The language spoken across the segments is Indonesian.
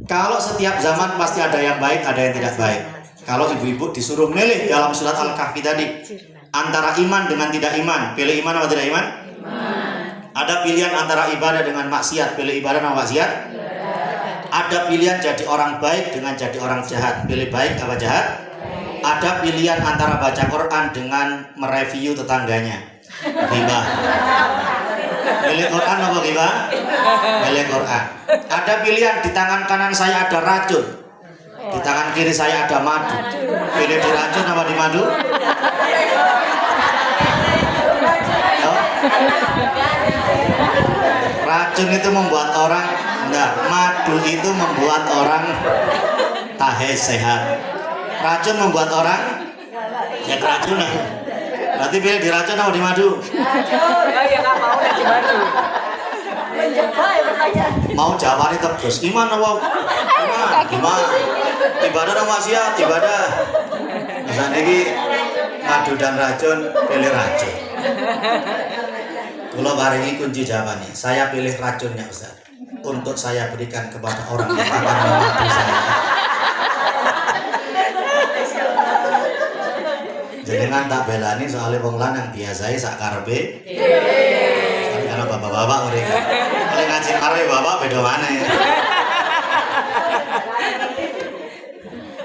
Kalau setiap zaman pasti ada yang baik, ada yang tidak baik. Kalau ibu-ibu disuruh milih dalam surat Al-Kahfi tadi antara iman dengan tidak iman, pilih iman atau tidak iman? Ada pilihan antara ibadah dengan maksiat, pilih ibadah dengan maksiat? Ada pilihan jadi orang baik dengan jadi orang jahat, pilih baik apa jahat? Ada pilihan antara baca Quran dengan mereview tetangganya, ghibah. Pilih Quran apa ghibah? Pilih Quran. Ada pilihan di tangan kanan saya ada racun, di tangan kiri saya ada madu, pilih di racun apa di madu? Racun itu membuat orang enggak, madu itu membuat orang tahe sehat. Racun membuat orang ya keracunan. Berarti pilih di racun atau di madu? Ya nggak mau di madu. Mau jawabnya terus iman apa? Iman. Ibadah atau maksiat? Ibadah. Saat ini madu dan racun, pilih racun. Kalau hari ini kunci jawabannya, saya pilih racunnya Ustaz, untuk saya berikan kepada orang yang akan membantu saya. Jangan tak belani soalnya wong lanang biasanya sak karepe. Soalnya karena bapak-bapak mereka. Kalau ngaji karo bapak beda mana ya.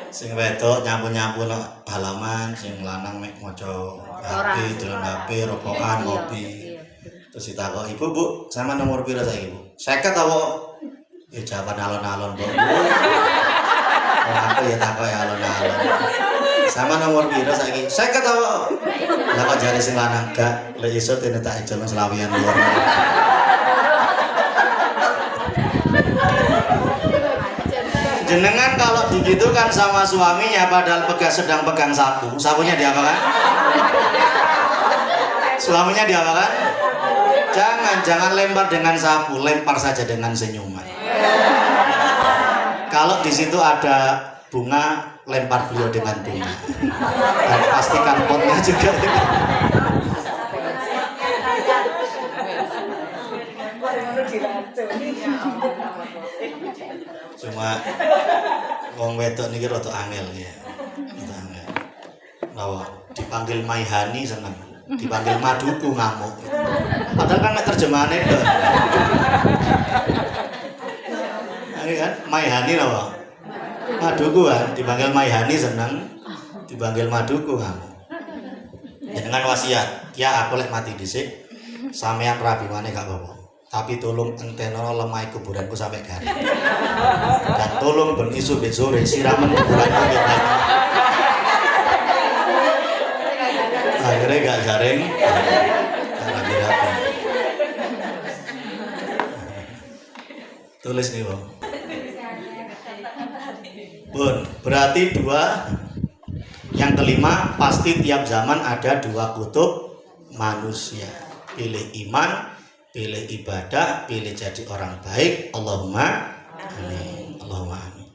Sing wedok nyapu-nyapu no halaman, sing lanang mek maca HP, delon HP, rokokan, ngopi. Terus ditakok, "Ibu, Bu, sama nomor piro saiki, Bu?" 50 apa? Ya jawaban alon-alon, Bu. Aku ya takok ya alon-alon. Sama nomor piro saiki? 50 apa? Lah kok jare sing lanang gak, lek iso dene tak ijol selawian luar. Jenengan kalau digitukan sama suaminya padahal sedang pegang sapu, sapunya diapakan? Suaminya diapakan? Jangan lempar dengan sapu, lempar saja dengan senyuman. Kalau di situ ada bunga, lempar beliau dengan bunga. Dan pastikan potnya juga. Cuma wong wedok niki rada angel ya. Rada angel. Lawa dipanggil Maihani seneng. Dipanggil Maduku ngamuk. Padahal kan nek terjemahane to. Ini kan Maihani lho. Maduku kan dipanggil Maihani seneng, dipanggil Maduku ngamuk. Jenengan wasiat, ya aku lek mati dhisik sampean rabi maneh gak apa-apa. Tapi tolong entenono lemah kuburanku sampai garing. Dan tolong ben isu ben sore siramen kuburanku nggih. Akhirnya gak garing. Rapi-rapi. Tulis nih, Bang. Bun, berarti dua. Yang kelima, pasti tiap zaman ada dua kutub manusia. Pilih iman, pilih ibadah, pilih jadi orang baik. Allahumma amin. Allahumma amin.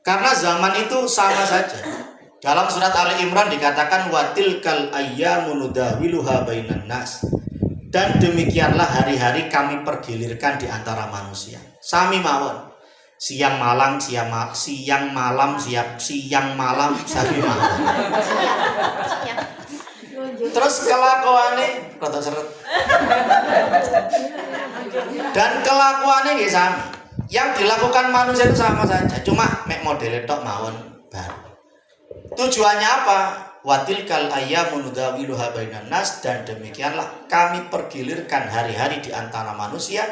Karena zaman itu sama saja. Dalam surat Ali Imran dikatakan watilkal ayyamu nudawiluha bainan nas. Dan demikianlah hari-hari kami pergilirkan di antara manusia. Sami mawon. Siang malam sami mawon. Terus kelakuane rada seret. Dan kelakuane nggih sami. Yang dilakukan manusia itu sama saja, cuma mek modele tok mawon baru. Tujuannya apa? Watilkal ayyamu nudawiluha bainan nas, dan demikianlah kami pergilirkan hari-hari di antara manusia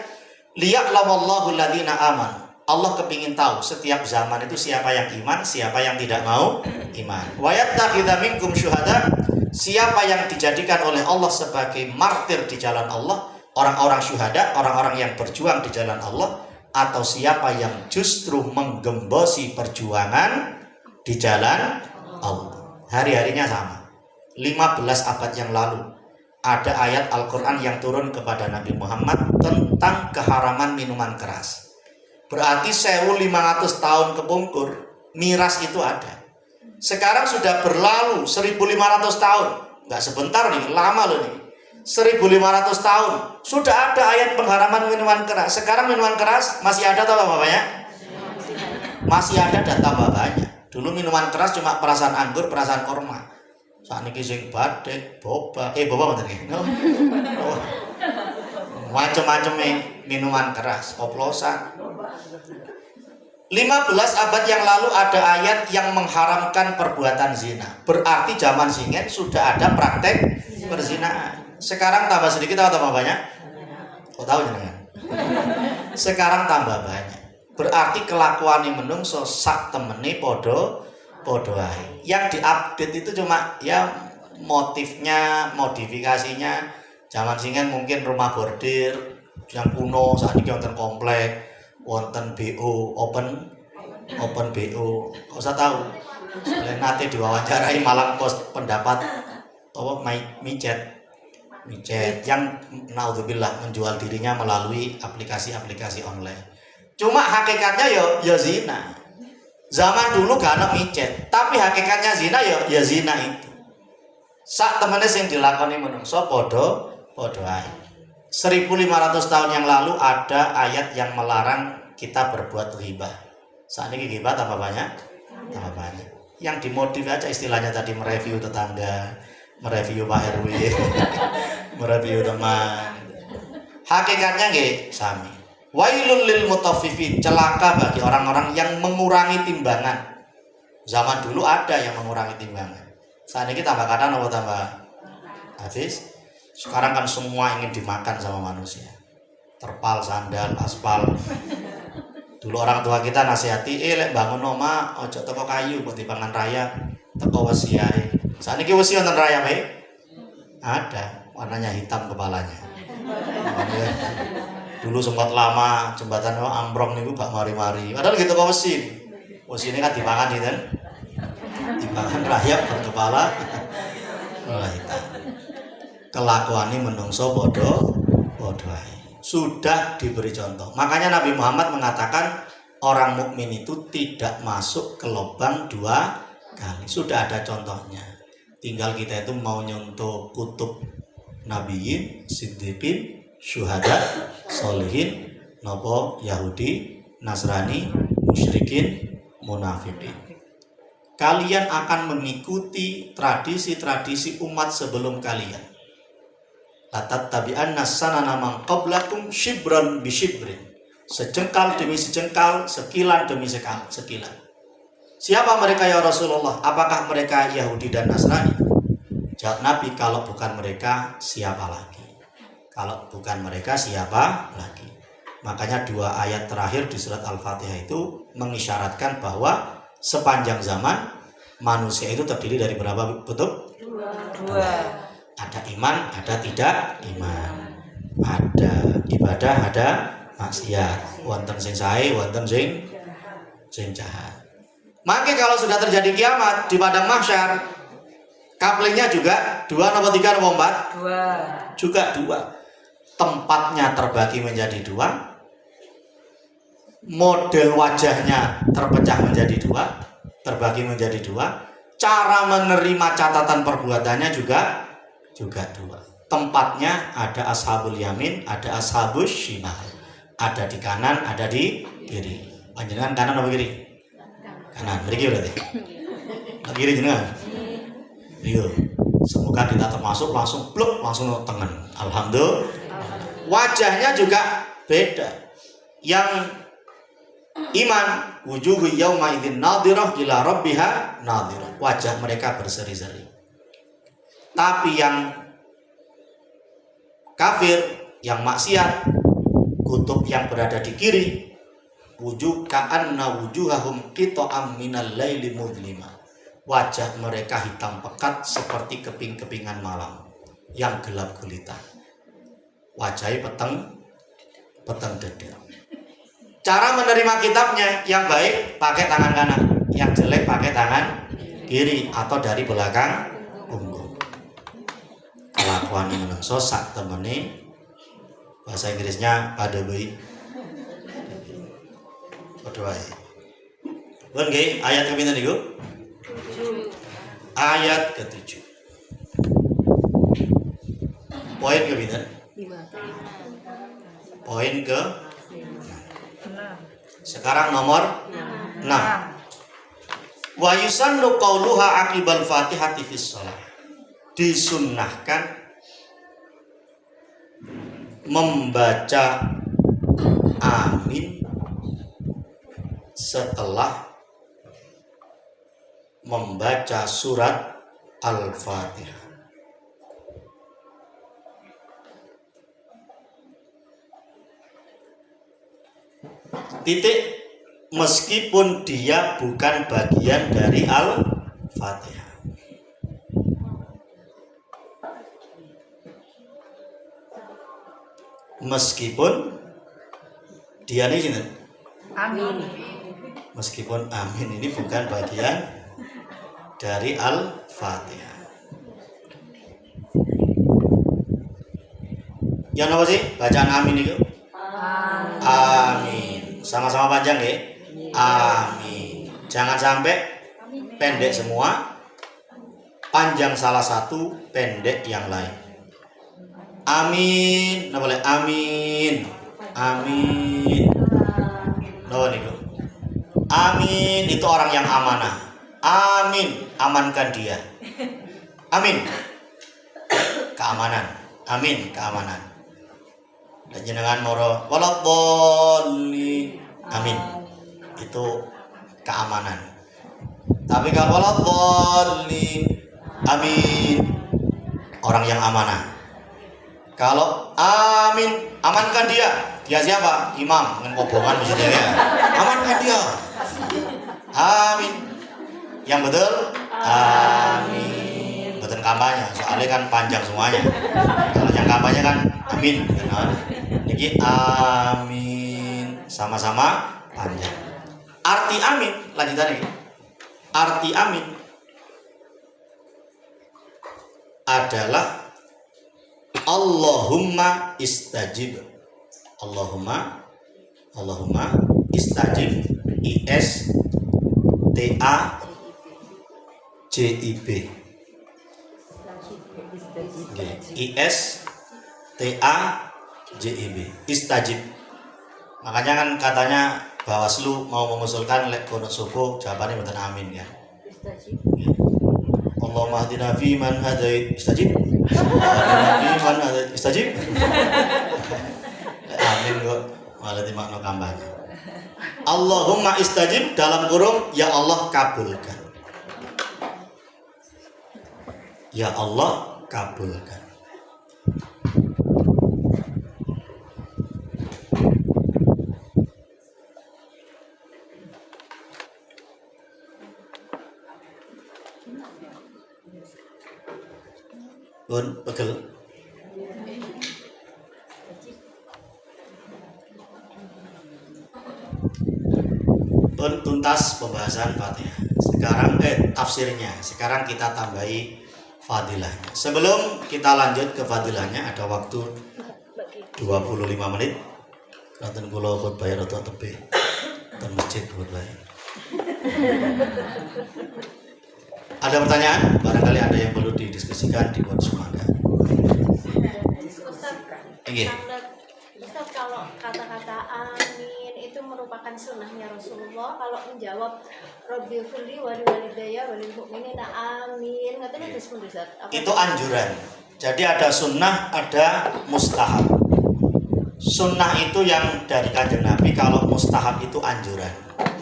liya'lamallahu alladziina amanu. Allah kepingin tahu setiap zaman itu siapa yang iman, siapa yang tidak mau iman. Wa yattakhidha minkum syuhada, siapa yang dijadikan oleh Allah sebagai martir di jalan Allah, orang-orang syuhada, orang-orang yang berjuang di jalan Allah, atau siapa yang justru menggembosi perjuangan di jalan Allah. Hari-harinya sama. 15 abad yang lalu ada ayat Al-Quran yang turun kepada Nabi Muhammad tentang keharaman minuman keras. Berarti 1500 tahun kepungkur miras itu ada. Sekarang sudah berlalu 1500 tahun. Nggak sebentar nih, lama loh nih. 1500 tahun sudah ada ayat pengharaman minuman keras. Sekarang minuman keras masih ada atau apa Bapak ya? masih ada dan tambah banyak. Dulu minuman keras cuma perasan anggur, perasan korma. Saat ini sing badek, boba bener nggih. Macam-macam minuman keras, oplosan. 15 abad yang lalu ada ayat yang mengharamkan perbuatan zina. Berarti zaman singen sudah ada praktek perzinahan. Sekarang tambah sedikit atau tambah banyak? Kok tahu jenengan? Sekarang tambah banyak. Berarti kelakuan yang menungso sak temene podo ae. Yang diupdate itu cuma ya motifnya, modifikasinya. Zaman singen mungkin rumah bordir yang kuno, saat ini wonten komplek, wonten BO, open BO. Kau usah tahu. Selain nanti diwawancarai Malang Post pendapat micet yang naudzubillah menjual dirinya melalui aplikasi online. Cuma hakikatnya ya zina. Zaman dulu gak ada micet, tapi hakikatnya zina ya zina itu. Sak temene sing dilakoni menungso podo ae. 1500 tahun yang lalu ada ayat yang melarang kita berbuat ghibah. Saat ini ghibah tambah banyak. Yang dimodif aja istilahnya tadi, mereview tetangga, mereview Pak RW, mereview teman. Hakikatnya nggih sami. Wailul lil mutaffifin, celaka bagi orang-orang yang mengurangi timbangan. Zaman dulu ada yang mengurangi timbangan. Saat ini tambah kadang atau tambah habis. Sekarang kan semua ingin dimakan sama manusia. Terpal, sandal, aspal. Dulu orang tua kita nasihati, lek bangun oma, ojo teko kayu buat dipangan raya, teko wesi ae. Saat ini wesi wonten raya bae? Ada, warnanya hitam kepalanya. Dulu sempat lama jembatan ambrong niku gak mari-mari. Padahal gitu kok wesi. Wesi ini kan dipangan gitu. Dipangan raya berkepala hitam. Kelakuane menungso bodoh ae. Sudah diberi contoh. Makanya Nabi Muhammad mengatakan orang mukmin itu tidak masuk ke lubang 2 kali. Sudah ada contohnya. Tinggal kita itu mau nyontoh kutub nabiyin, siddiqin, syuhada, solihin, nopo Yahudi, Nasrani, musyrikin, munafikin. Kalian akan mengikuti tradisi-tradisi umat sebelum kalian. Latattabi'anna sanana man qablakum shibran bi shibrin. Sejengkal demi sejengkal, sekilan demi sekilan. Siapa mereka ya Rasulullah? Apakah mereka Yahudi dan Nasrani? Jawab Nabi, kalau bukan mereka siapa lagi? Kalau bukan mereka siapa lagi? Makanya 2 ayat terakhir di surat Al-Fatihah itu mengisyaratkan bahwa sepanjang zaman manusia itu terdiri dari berapa bentuk? 2. Ada iman, ada tidak iman. Ada ibadah, ada maksiat. Wonten sing sae, wonten sing jahat. Maka kalau sudah terjadi kiamat di padang mahsyar, kaplingnya juga 2 atau 3 atau 4? 2. Juga 2. Tempatnya terbagi menjadi 2. Model wajahnya terpecah menjadi 2, terbagi menjadi 2. Cara menerima catatan perbuatannya juga 2. Tempatnya ada ashabul yamin, ada ashabus shimal. Ada di kanan, ada di kiri. Panjenengan kanan atau kiri? Kanan. Mriki berarti. Kiri jenengan. Iya. Semoga kita termasuk langsung blok langsung tengen. Alhamdulillah. Wajahnya juga beda. Yang iman wujuhu yauma idzin nadhirah ila rabbiha nadhirah. Wajah mereka berseri-seri. Tapi yang kafir, yang maksiat, kutub yang berada di kiri, wujuh ka'anna wujuhahum qita'am minal laili mudlima. Wajah mereka hitam pekat seperti keping-kepingan malam yang gelap gulita. Wajahnya peteng dedek. Cara menerima kitabnya, yang baik pakai tangan kanan, yang jelek pakai tangan kiri atau dari belakang punggung. Kelakuan menungso sak temene, bahasa Inggrisnya pada bayi. Padha wae. Pun nggih, ayat kapinten niku? 7. Ayat ke-7. Poin kapinten? 5. Poin ke 6. Sekarang nomor 6. Nah, wa yusannu qauluha aqibal Fatihati fis shalah. Disunnahkan membaca amin setelah membaca surat Al-Fatihah. Titik, meskipun dia bukan bagian dari Al-Fatihah. Meskipun dia ini Amin. meskipun amin ini bukan bagian dari Al-Fatihah. Yang apa sih bacaan amin itu? Amin. Sama-sama panjang ya. Amin. Jangan sampai pendek semua, panjang salah satu, pendek yang lain. Amin. Nah boleh amin. Amin. Nah niku. Amin itu orang yang amanah. Amin, amankan dia. Amin. Keamanan. Amin, keamanan. Dan jenengan moro waladhdallin. Amin. Itu keamanan. Tapi kalau waladhdallin, amin, orang yang amanah. Kalau amin, amankan dia. Dia siapa? Imam dengan kobongan misalnya ya. Amankan dia. Amin. Yang betul? Amin. Betul kampanye, soalnya kan panjang semuanya. Kalau yang kampanye kan amin. Jadi amin, sama-sama panjang. Arti amin, lanjutannya. Arti amin adalah Allahumma istajib. Allahumma istajib. ISTAJIB. ISTAJIB. Istajib. Makanya kan katanya Bawaslu mau mengusulkan lek kunut subuh jawabannya betul amin kan. Allahumma hdina fi man hadait. Istajib. Istajib. Amin kok malah dimakna kampanye. Allahumma istajib dalam kurung ya Allah kabulkan. Ya Allah kabulkan. Pun pegel. Pun tuntas pembahasan Fatihah. Sekarang tafsirnya. Sekarang kita tambahi fadilahnya. Sebelum kita lanjut ke fadilahnya, ada waktu 25 menit. Kanten kula khotbah rada tebih. Ten masjid khotbah. Ada pertanyaan? Barangkali ada yang perlu didiskusikan di buat semuanya. Ustaz, kalau kata-kata amin itu merupakan sunnahnya Rasulullah. Kalau menjawab Rabbil firli wali walidayya walil mu'minina amin, ngatanya disebut Ustaz. Itu anjuran. Jadi ada sunnah, ada mustahab. Sunnah itu yang dari Kanjeng Nabi, kalau mustahab itu anjuran.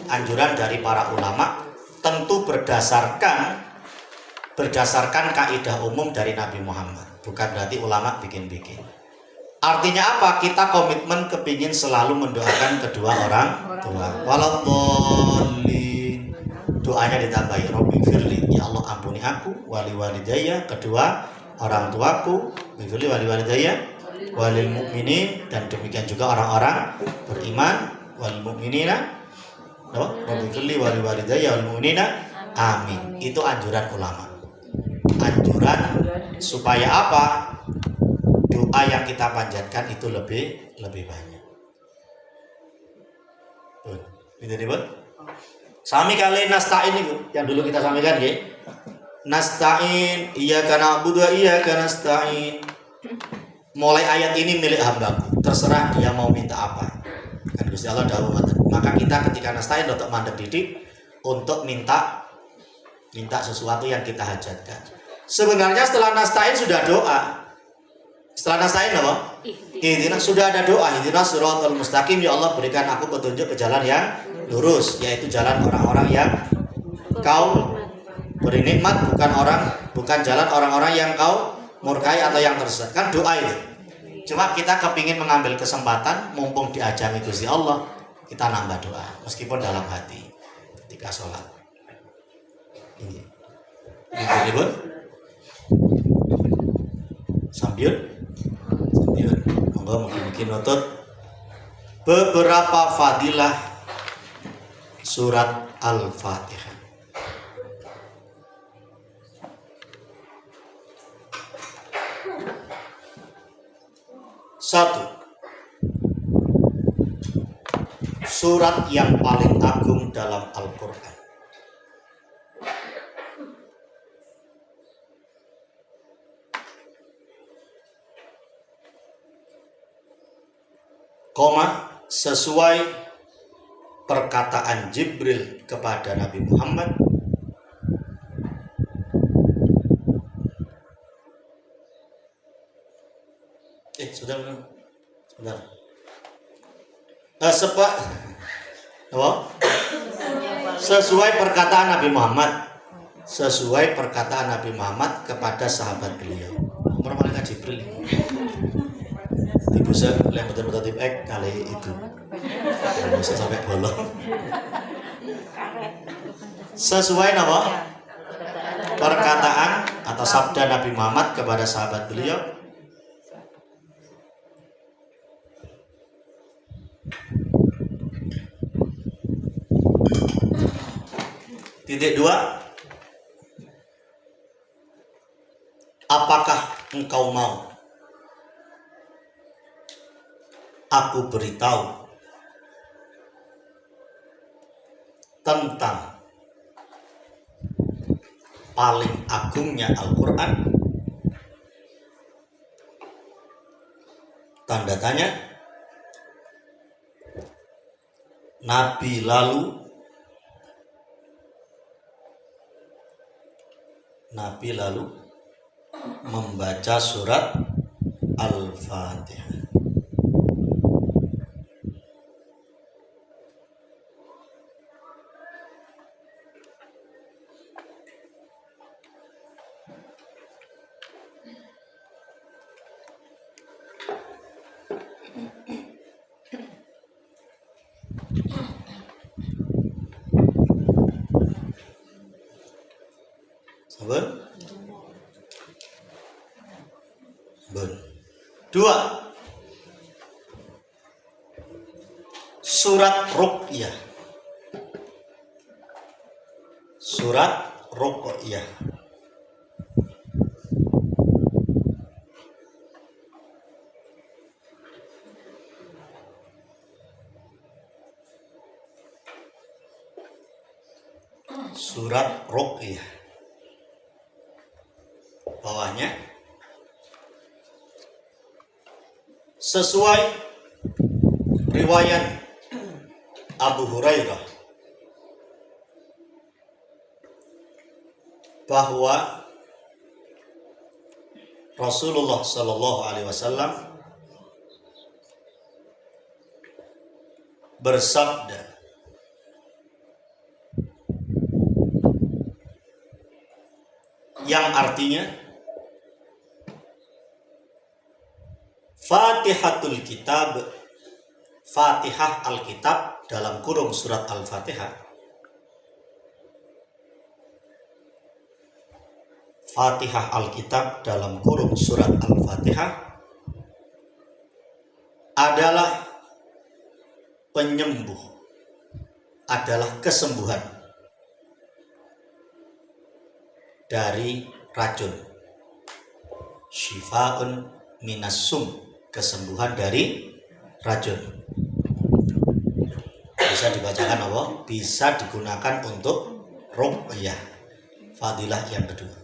Anjuran dari para ulama, tentu berdasarkan kaidah umum dari Nabi Muhammad. Bukan berarti ulama bikin-bikin. Artinya apa? Kita komitmen kepingin selalu mendoakan kedua orang tua. Waladhdallin. Doanya ditambahi Rabbi firli, ya Allah ampuni aku, wali walidayya, kedua orang tuaku, firli wali walidayya, walil mu'minin, dan demikian juga orang-orang beriman, wal mu'minina. Rabbi firli wali walidayya wal mu'minina. Amin. Itu anjuran ulama. Anjuran supaya apa? Doa yang kita panjatkan itu lebih banyak. Itu nih, sami kali nasta'in itu yang dulu kita sampaikan ya. Nasta'in, iyyaka na'budu wa iyyaka nasta'in. Mulai ayat ini milik hambaku, terserah dia mau minta apa. Kan Gusti Allah dawuh ngoten. Maka kita ketika nasta'in untuk mandek didik untuk minta sesuatu yang kita hajatkan. Sebenarnya setelah nasta'in sudah doa. Setelah nasta'in apa? Ihdinas, sudah ada doa. Ihdinas siratal mustaqim, ya Allah berikan aku petunjuk ke jalan yang lurus, yaitu jalan orang-orang yang kau beri nikmat, bukan jalan orang-orang yang kau murkai atau yang tersesat. Kan doa itu. Cuma kita kepingin mengambil kesempatan mumpung diajami Gusti Allah, kita nambah doa meskipun dalam hati ketika sholat. Ini Bun. Sambil monggo mungkin nutut beberapa fadilah surat Al-Fatihah. Satu, surat yang paling agung dalam Al-Quran. Sesuai perkataan Jibril kepada Nabi Muhammad, sesuai perkataan Nabi Muhammad, kepada sahabat beliau. Malaikat Jibril. Ibu saya yang betul-betul tip kali itu bisa sampai bolong. Sesuai nama perkataan atau sabda Nabi Muhammad kepada sahabat beliau. Titik 2. Apakah engkau mau aku beritahu tentang paling agungnya Al-Quran? Tanda tanya. Nabi lalu membaca surat Al-Fatihah. Sabar. 2. Surat Ruqyah. Surat Ruqyah. Surat Ruqyah. Bawahnya sesuai riwayat Abu Hurairah bahwa Rasulullah Shallallahu Alaihi Wasallam bersabda, yang artinya Fatihatul Kitab, Fatihah Alkitab dalam kurung surat Al-Fatihah, Fatihah Alkitab dalam kurung surat Al-Fatihah adalah penyembuh, adalah kesembuhan dari racun. Syifa'un minas sum, kesembuhan dari racun. Bisa dibacakan apa? Bisa digunakan untuk ruqyah. Fadilah yang kedua.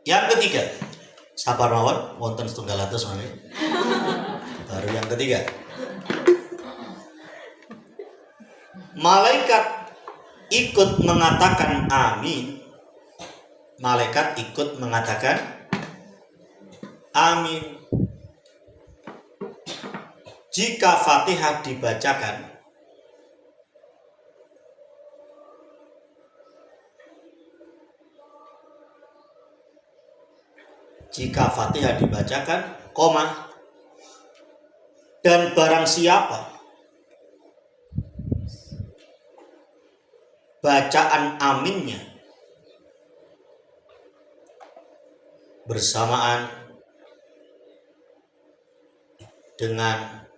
Yang ketiga, sabar mawon wonten setunggal atus mami. Baru yang ketiga. Malaikat ikut mengatakan amin. Malaikat ikut mengatakan amin jika Fatihah dibacakan. Jika Fatihah dibacakan, koma, dan barang siapa bacaan aminnya bersamaan dengan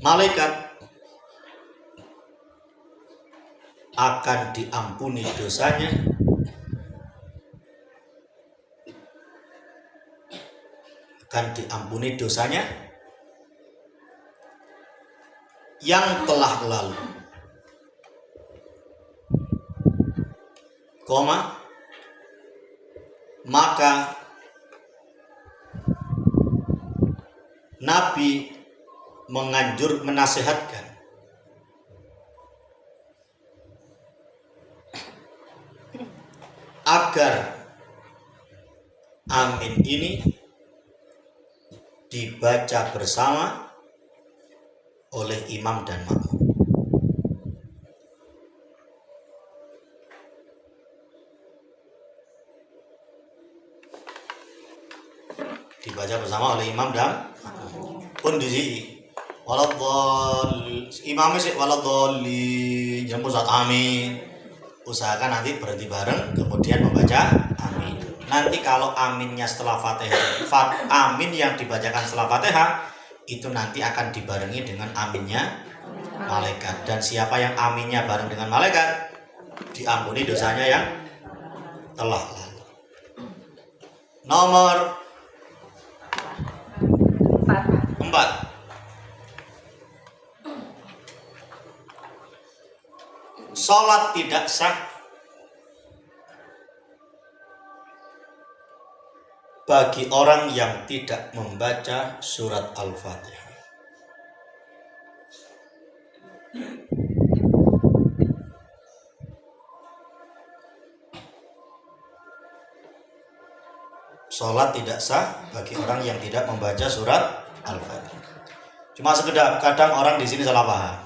malaikat, akan diampuni dosanya yang telah lalu, koma, maka Nabi menasihatkan agar amin ini dibaca bersama oleh imam dan makmum. Dibaca bersama oleh imam dan makmum. Pun di sini waladhdallin, imamnya sih waladhdallin, jemput saat amin. Usahakan nanti berhenti bareng kemudian membaca amin. Nanti kalau aminnya setelah Fatihah, amin yang dibacakan setelah Fatihah itu nanti akan dibarengi dengan aminnya malaikat. Dan siapa yang aminnya bareng dengan malaikat, diampuni dosanya yang telah lalu. Nomor 4. Salat tidak sah bagi orang yang tidak membaca surat Al-Fatihah. Salat tidak sah bagi orang yang tidak membaca surat Al-Fatihah. Cuma sekedar kadang orang di sini salah paham.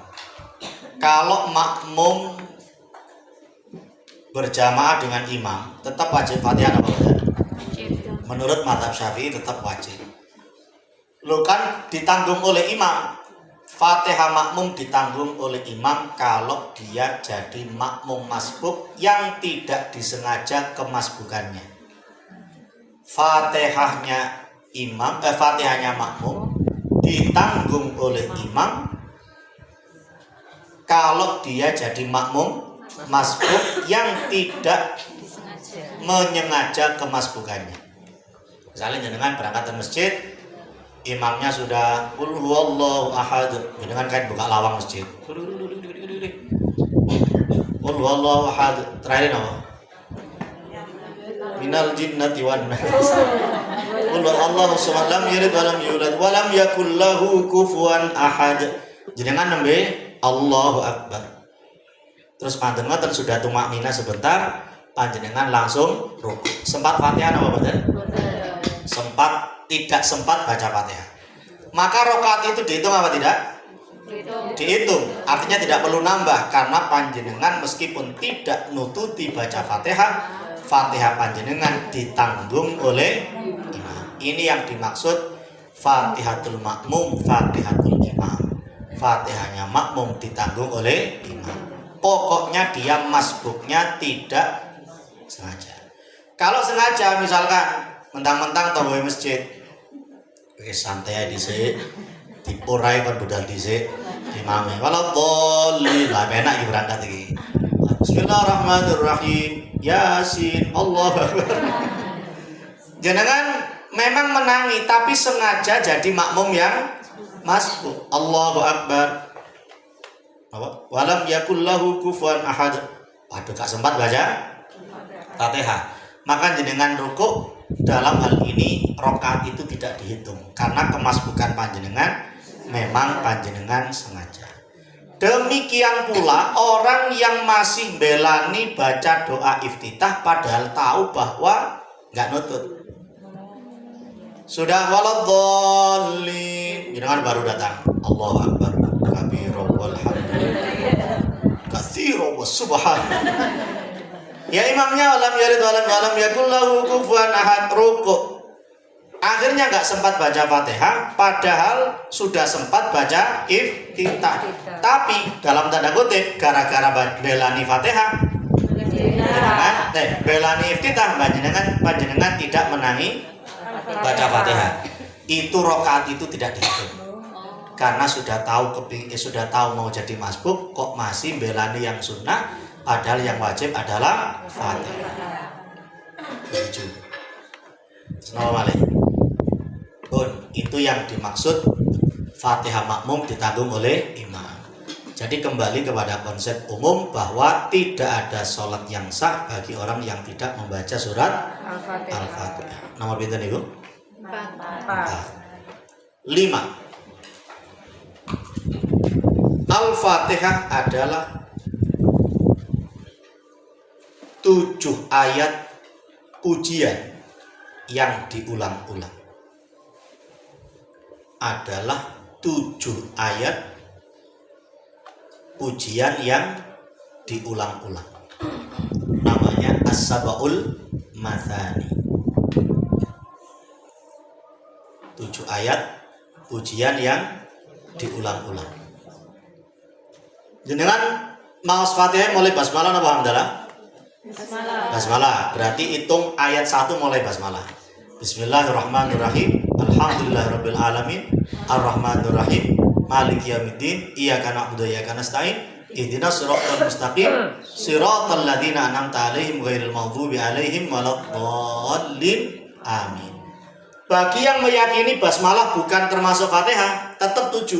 Kalau makmum berjamaah dengan imam, tetap wajib Fatihah apa enggak? Menurut mazhab Syafi'i tetap wajib. Lo kan ditanggung oleh imam. Fatihah makmum ditanggung oleh imam kalau dia jadi makmum masbuk yang tidak disengaja kemasbukannya. Fatihahnya makmum ditanggung oleh imam kalau dia jadi makmum masbuk yang tidak menyengaja kemasbukannya. Misalnya jenengan berangkat ke masjid, imamnya sudah qul huwallahu ahad, jenengan kan buka lawang masjid. Qul huwallahu ahad, terakhir apa? Minal jinnati wan nas. Qul huwallahu samad lam yalid wa lam yulad wa lam yakul lahu kufuwan ahad. Jenengan nembe Allahu akbar. Terus panjenengan sudah tumaknina sebentar, panjenengan langsung rukuk. Sempat Fatihah apa betul? Tidak sempat baca Fatihah. Maka rakaat itu dihitung apa tidak? Dihitung. Artinya tidak perlu nambah karena panjenengan meskipun tidak nututi baca Fatihah, Fatihah panjenengan ditanggung oleh imam. Ini yang dimaksud Fatihatul makmum, Fatihatul imam. Fatihahnya makmum ditanggung oleh imam. Pokoknya dia masbuknya tidak sengaja. Kalau sengaja misalkan mentang-mentang tombol masjid, santai dhisik, dipurai kon budal dhisik, imame waladhdallin, lah enak iki berangkat iki. Bismillahirrahmanirrahim. Yasin, Allahu akbar. Jenengan memang menangi tapi sengaja jadi makmum yang masbuk. Allahu akbar. Apa? Walam yakul lahu kufuwan ahad. Waduh, gak sempat baca Fatihah. Maka jenengan rukuk, dalam hal ini rakaat itu tidak dihitung karena kemasbukan panjenengan memang panjenengan sengaja. Demikian pula orang yang masih belani baca doa iftitah padahal tahu bahwa nggak nutut. Sudah waladhdallin, jangan baru datang. Allahu akbar kabira walhamdulillah katsira wa subhan. Ya imamnya alam yalid walam yalam yakul lahu kufuwan ahad, rukuk. Akhirnya nggak sempat baca Fatihah, padahal sudah sempat baca iftitah. Tapi dalam tanda kutip, gara-gara belani Fatihah, belani iftitah, panjenengan tidak menangi baca Fatihah. Itu rokaat itu tidak dihitung. Karena sudah tahu mau jadi masbuk, kok masih belani yang sunnah, padahal yang wajib adalah Fatihah. Tujuh. Assalamualaikum. Itu yang dimaksud Fatihah makmum ditanggung oleh imam. Jadi kembali kepada konsep umum bahwa tidak ada sholat yang sah bagi orang yang tidak membaca surat Al-Fatihah. Nomor pinten Ibu? 4. 5. Al-Fatihah adalah 7 ayat pujian yang diulang-ulang. Adalah 7 ayat pujian yang diulang-ulang. Namanya As-Sab'ul Mathani. 7 ayat pujian yang diulang-ulang. Jenengan maos Fatihah mulai basmalah apa hamdalah? Basmalah. Berarti hitung ayat 1 mulai basmalah. Bismillahirrahmanirrahim. Alhamdulillahirabbil alamin. Arrahmanirrahim. Maliki yaumiddin. Iyyaka na'budu wa iyyaka nasta'in. Ihdinas siratal mustaqim. Siratal ladzina an'amta 'alaihim ghairil maghdubi 'alaihim waladdallin. Amin. Bagi yang meyakini basmalah bukan termasuk Fatihah, tetap 7.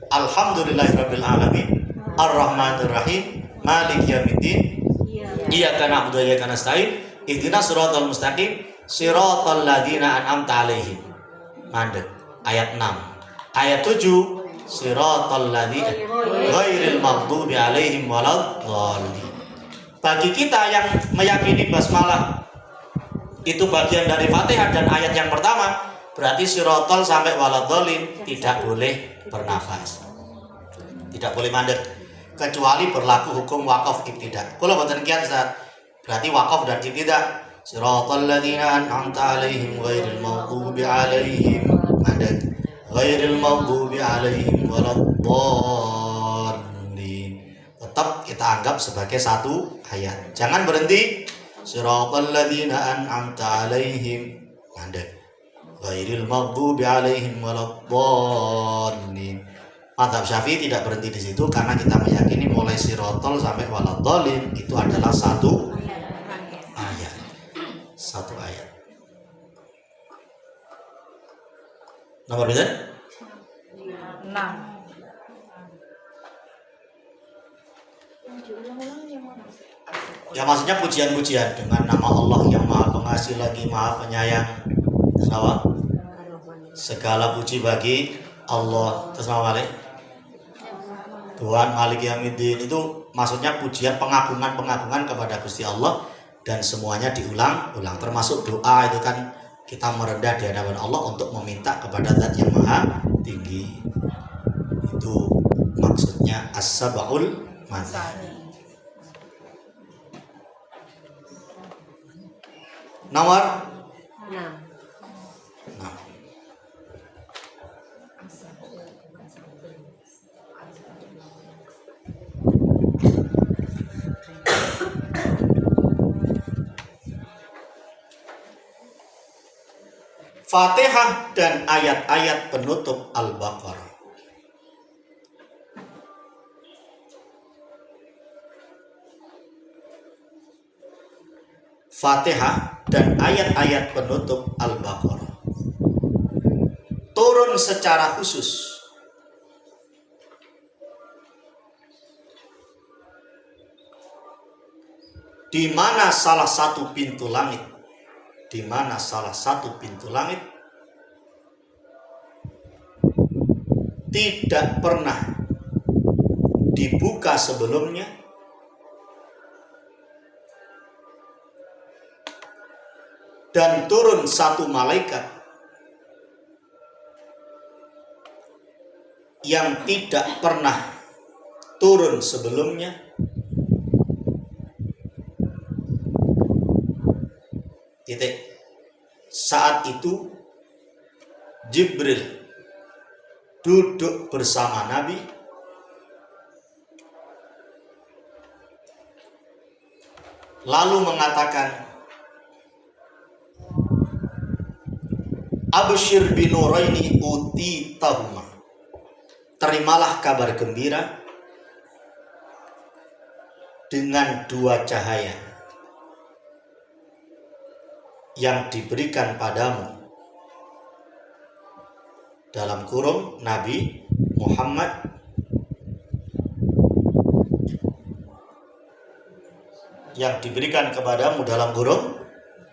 Alhamdulillahirabbil alamin. Arrahmanirrahim. Maliki yaumiddin. Iyyaka na'budu wa iyyaka nasta'in. Ihdinas siratal mustaqim. Siratal ladzina an'amta 'alaihim. Mandek. Ayat 6. Ayat 7. Siratal ladzina ghairil maghdubi 'alaihim waladdallin. Bagi kita yang meyakini basmalah itu bagian dari Fatihah dan ayat yang pertama, berarti siratal sampai waladdallin tidak boleh bernafas. Tidak boleh mandek kecuali berlaku hukum wakaf ibtidah. Kalau mboten kian Ustaz, berarti wakaf dan ibtidah. Siratal ladzina an'amta 'alaihim ghairil maghdubi 'alaihim mandek ghairil maghdubi 'alaihim waladdallin. Tetap kita anggap sebagai satu ayat. Jangan berhenti siratal ladzina an'amta 'alaihim mandek ghairil maghdubi 'alaihim waladdallin. Mazhab Syafi'i tidak berhenti di situ karena kita meyakini mulai siratal sampai waladdallin itu adalah satu ayat. Satu ayat. Nomor berapa? 6. Ya maksudnya pujian-pujian dengan nama Allah yang Maha Pengasih lagi Maha Penyayang. Sawa. Segala puji bagi Allah. Terus nama Tuhan Malik Yaumiddin, itu maksudnya pujian pengagungan kepada Gusti Allah dan semuanya diulang-ulang, termasuk doa itu kan kita merendah di hadapan Allah untuk meminta kepada Zat yang Maha Tinggi. Itu maksudnya As-Sab'ul Mathani. Nomor 6. Fatihah dan ayat-ayat penutup Al-Baqarah. Fatihah dan ayat-ayat penutup Al-Baqarah turun secara khusus di mana salah satu pintu langit tidak pernah dibuka sebelumnya, dan turun satu malaikat yang tidak pernah turun sebelumnya, titik. Saat itu Jibril duduk bersama Nabi lalu mengatakan, Abshir binuraini utitahuma, terimalah kabar gembira dengan dua cahaya yang diberikan padamu, dalam kurung Nabi Muhammad yang diberikan kepadamu, dalam kurung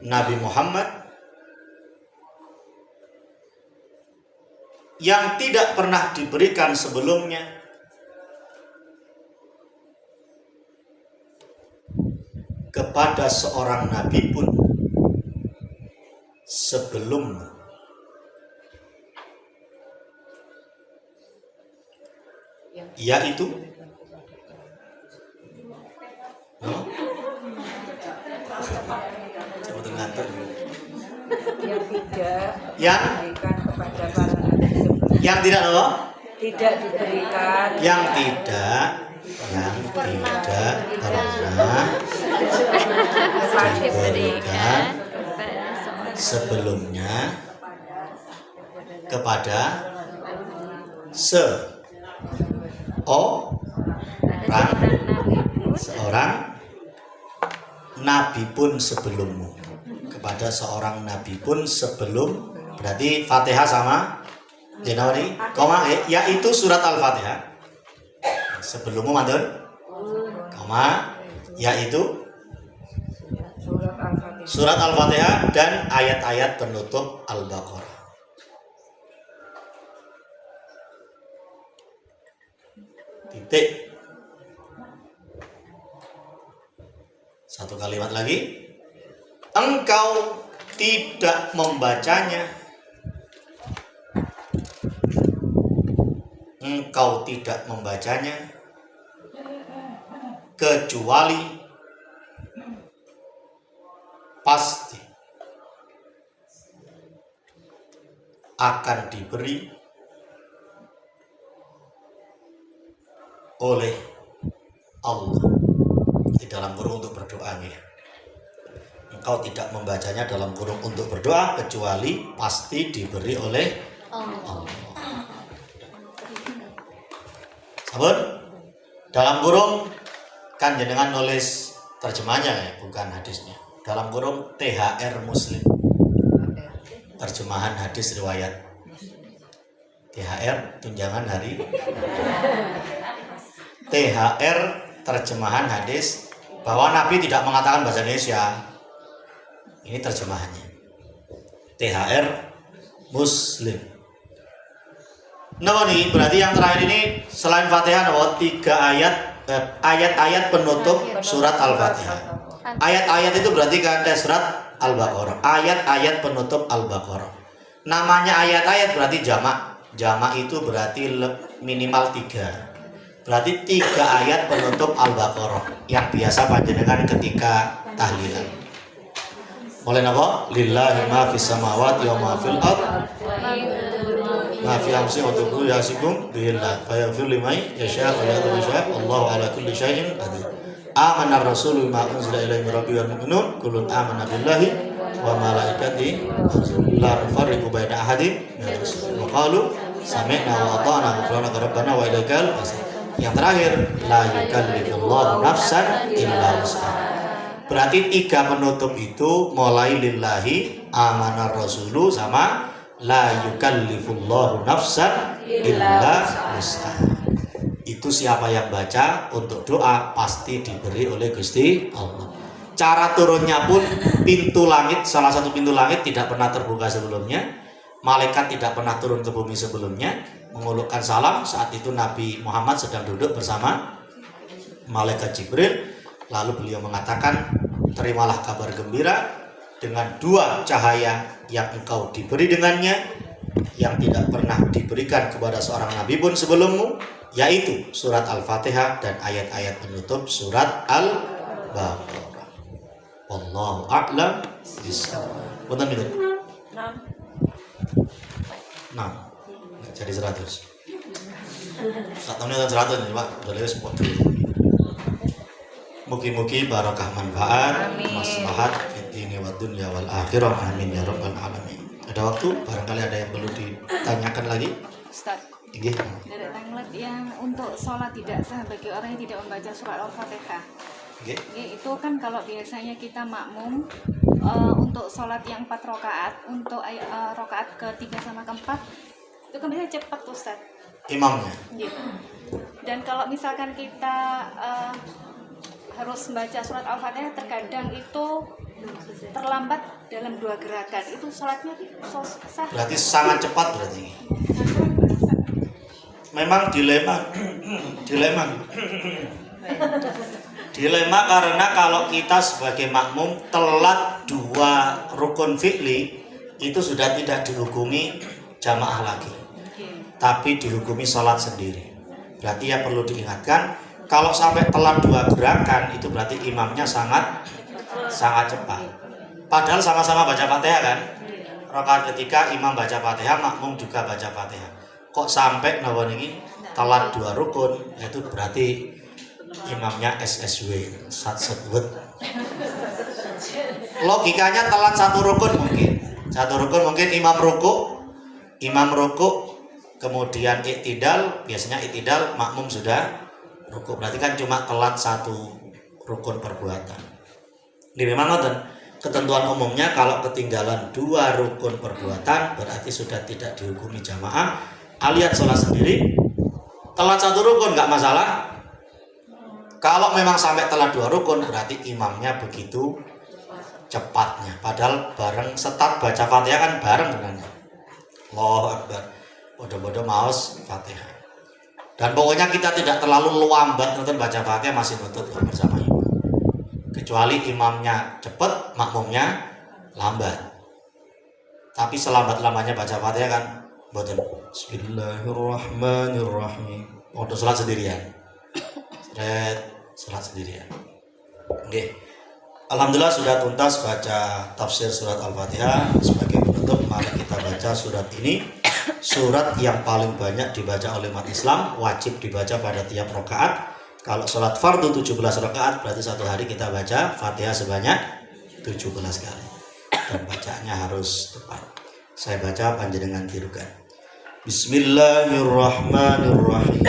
Nabi Muhammad, yang tidak pernah diberikan sebelumnya, kepada seorang nabi pun sebelummu. Yaitu yang tidak apa? Tidak diberikan. Yang tidak pernah diberikan sebelumnya kepada seorang nabi pun sebelummu, kepada seorang nabi pun sebelum. Berarti Fatihah sama jenawari koma yaitu surat Al-Fatihah sebelummu mantul koma yaitu surat Al-Fatihah dan ayat-ayat penutup Al-Baqarah. Titik. Satu kalimat lagi. Engkau tidak membacanya, engkau tidak membacanya kecuali pasti akan diberi oleh Allah. Di dalam kurung untuk berdoa ya. Engkau tidak membacanya dalam kurung untuk berdoa kecuali pasti diberi oleh Allah. Sahabat, dalam kurung kan jenengan nulis terjemahnya ya, bukan hadisnya. Dalam kurung THR Muslim, terjemahan hadis riwayat. THR tunjangan hari. THR terjemahan hadis, bahwa Nabi tidak mengatakan bahasa Indonesia. Ini terjemahannya. THR Muslim. Nah ini berarti yang terakhir ini selain Fatihah, tiga ayat penutup surat Al-Fatihah. Ayat-ayat itu berarti kan surat Al-Baqarah. Ayat-ayat penutup Al-Baqarah. Namanya ayat-ayat berarti jamak. Jamak itu berarti minimal 3. Berarti 3 ayat penutup Al-Baqarah yang biasa panjenengan ketika tahlilan. Mulai napa? Lillahi ma fis samawati wa ma fil ard. Ma fi amsi wa tuqulu yasikum billah fa yaghfir liman yasha wa yadhur yasha. Allahu ala kulli syai'in qadir. Amana ar-rasulu bima unzila ilaihi min rabbihi wal mu'minun kullun amana billahi wa malaikatihi la nufarriqu baina ahadin min rusuli wa qalu sami'na wa ata'na ghufranaka rabbana wa ilaikal masir. Yang terakhir, la yukallifullahu nafsan illa wus'aha. Berarti 3 penutup itu mulai lillahi, amanar rasulu, sama la yukallifullahu nafsan illa wus'aha. Itu siapa yang baca untuk doa pasti diberi oleh Gusti Allah. Cara turunnya pun pintu langit, salah satu pintu langit tidak pernah terbuka sebelumnya. Malaikat tidak pernah turun ke bumi sebelumnya. mengulurkan salam. Saat itu Nabi Muhammad sedang duduk bersama malaikat Jibril. Lalu beliau mengatakan, terimalah kabar gembira dengan 2 cahaya yang engkau diberi dengannya, yang tidak pernah diberikan kepada seorang nabi pun sebelummu, yaitu surat Al-Fatihah dan ayat-ayat penutup surat Al-Baqarah. Wallahu a'lam bishawab. Punten pinten? 6. Jadi 100. Saat tahunnya 100 nih Pak, udah lewat spot dulu. Mugi-mugi barakah manfaat, maslahat fid dini wad dunya wal akhirah. Amin ya rabbal alamin. Ada waktu, barangkali ada yang perlu ditanyakan lagi. Ustaz, Nggih. dari tanglet yang untuk sholat tidak sah bagi orang yang tidak membaca surat Al-Fatihah. Nggih. Itu kan kalau biasanya kita makmum untuk sholat yang 4 rakaat, untuk rakaat ke-3 sama ke-4 itu kan biasanya cepat Ustaz. Imamnya. Gitu. Dan kalau misalkan kita harus membaca surat Al-Fatihah, terkadang itu terlambat dalam 2 gerakan, itu sholatnya sah. Berarti sangat cepat berarti. Memang dilema karena kalau kita sebagai makmum telat 2 rukun fi'li itu sudah tidak dihukumi jamaah lagi, tapi dihukumi sholat sendiri. Berarti ya perlu diingatkan, kalau sampai telat 2 gerakan itu berarti imamnya sangat cepat. Padahal sama-sama baca Fatihah kan? Rakaat ketiga imam baca Fatihah, makmum juga baca Fatihah. Kok sampai nawan ini telat 2 rukun, itu berarti imamnya SSW, satsebut. Logikanya telat 1 rukun mungkin. 1 rukun mungkin imam ruku, kemudian iktidal, biasanya iktidal makmum sudah ruku. Berarti kan cuma telat 1 rukun perbuatan. Ini memang ketentuan umumnya kalau ketinggalan 2 rukun perbuatan berarti sudah tidak dihukumi jamaah. Alias sholat sendiri, telat 1 rukun nggak masalah. Kalau memang sampai telat 2 rukun berarti imamnya begitu cepatnya. Padahal bareng start baca Fatihah kan bareng sebenarnya. Allahu Akbar. Bodoh-bodoh maos Fatihah. Dan pokoknya kita tidak terlalu lambat nonton baca Fatihah, masih nutut bersama imam. Kecuali imamnya cepat, makmumnya lambat. Tapi selambat-lambatnya baca Fatihah kan boten. Bismillahirrahmanirrahim. Untuk sholat sendirian. Sholat sendirian. Oke. Alhamdulillah sudah tuntas baca tafsir surat Al-Fatihah. Sebagai penutup, mari kita baca surat ini. Surat yang paling banyak dibaca oleh umat Islam, wajib dibaca pada tiap rakaat. Kalau sholat fardu 17 rakaat, berarti 1 hari kita baca Fatihah sebanyak 17 kali. Dan bacaannya harus tepat. Saya baca, panjenengan tirukan. Bismillahirrahmanirrahim.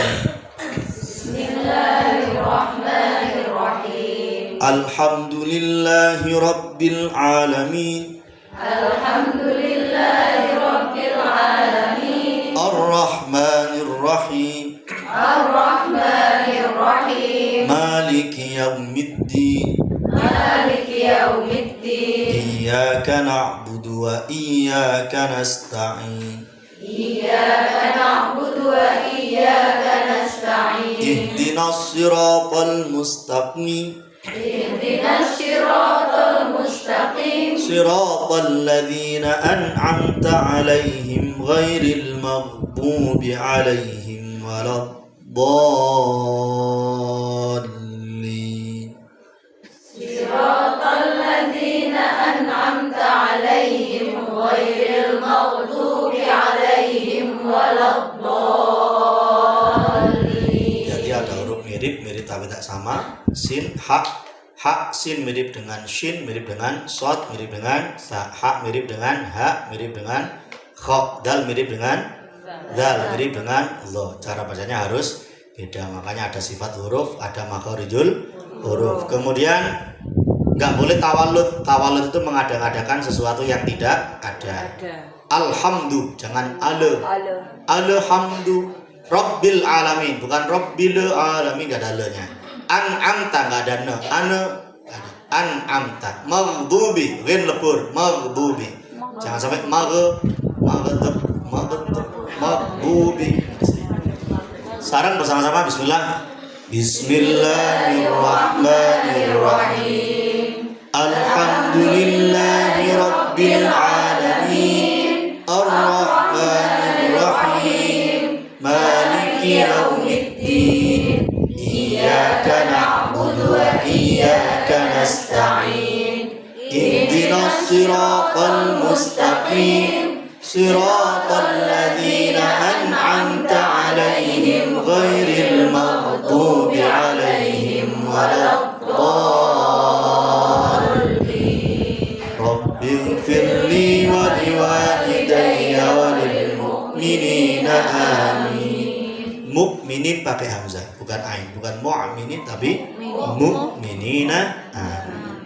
Bismillahirrahmanirrahim. Alhamdulillahi rabbil alamin. Alhamdulillahi rabbil alamin. Ar-Rahmanir-Rahim. Ar-Rahmanir-Rahim. Maliki yaumiddin. Maliki yaumiddin. Iyyaka na'budu wa iyyaka nasta'in. Iyyaka na'budu wa iyyaka nasta'in. Ihdinas siratal mustaqim. Ihdinas siratal mustaqim. Siratal ladzina an'amta 'alaihim ghairil maghdubi 'alaihim waladdallin. Siratal ladzina an'amta 'alaihim ghairil maghdubi 'alaihim waladdallin. Jadi ada huruf mirip tapi tak sama. Sin, ha, sin mirip dengan shin, mirip dengan shad, mirip dengan sa, ha mirip dengan ha, mirip dengan kha, dal mirip dengan dal, mirip dengan lo. Cara bacanya harus beda. Makanya ada sifat huruf, ada makharijul huruf. Kemudian nggak boleh tawalud. Tawalud itu mengada-ngadakan sesuatu yang tidak ada. Alhamdu, jangan alhamdu. Rabbil alamin, bukan rabbil alamin, nggak ada le-nya. An'amta, nggak ada ne. An'amta. Maghdubi, ghin lebur, maghdubi. Jangan sampai maghdub. maghdubi. Sekarang bersama-sama bismillah. Bismillahirrahmanirrahim. Alhamdulillahi rabbil alamin. Ar-rahmanirrahim. Maliki yaumiddin. Iyyaka na'budu wa iyyaka nasta'in. Ihdinas siratal mustaqim. Siratal ladzina an'amta 'alaihim ghairil maghdubi 'alaihim waladdallin. Rabbighfirli wa liwalidayya wa lil mu'minina amin. Mukminin pakai hamzah, bukan ain, bukan mu'minin tapi mukminina. Amin.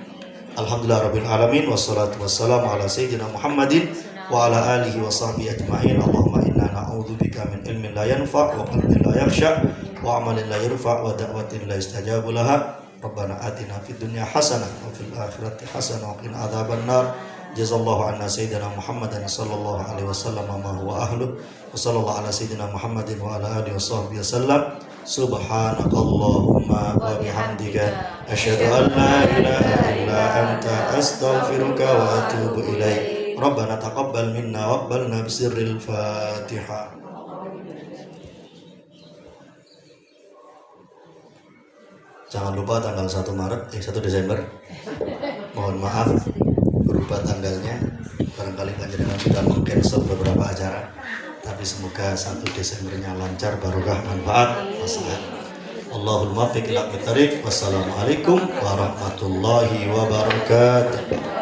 Alhamdulillah rabbil alamin wassalatu wassalamu ala sayyidina Muhammadin wa ala alihi wa sahbihi ajma'in. Allahumma inna na'udzubika min ilmin la yanfa' wa qalbin la yakhsha wa amalin la yurfa' wa da'watin la yustajabu laha. Rabbana atina fid dunya hasanah wa fil akhirati hasanah wa qina adzaban nar. Jazallahu anna sayyidina Muhammadan sallallahu alaihi wasallam ma huwa ahlu wa sallallahu ala sayyidina Muhammadin wa ala alihi wa sahbihi wasallam. Subhanakallahumma wa bihamdika asyhadu an la ilaha illa anta astaghfiruka wa atubu ilaik. Rabbana taqabbal minna wa aqbalna bisirril Fatihah. Jangan lupa tanggal 1 Desember. Mohon maaf berubah tanggalnya. Barangkali panjenengan sudah meng-cancel beberapa acara. Tapi semoga 1 Desembernya lancar, barokah, manfaat, maslahat. Allahul muwaffiq ila aqwamit thariq. Wassalamualaikum warahmatullahi wabarakatuh.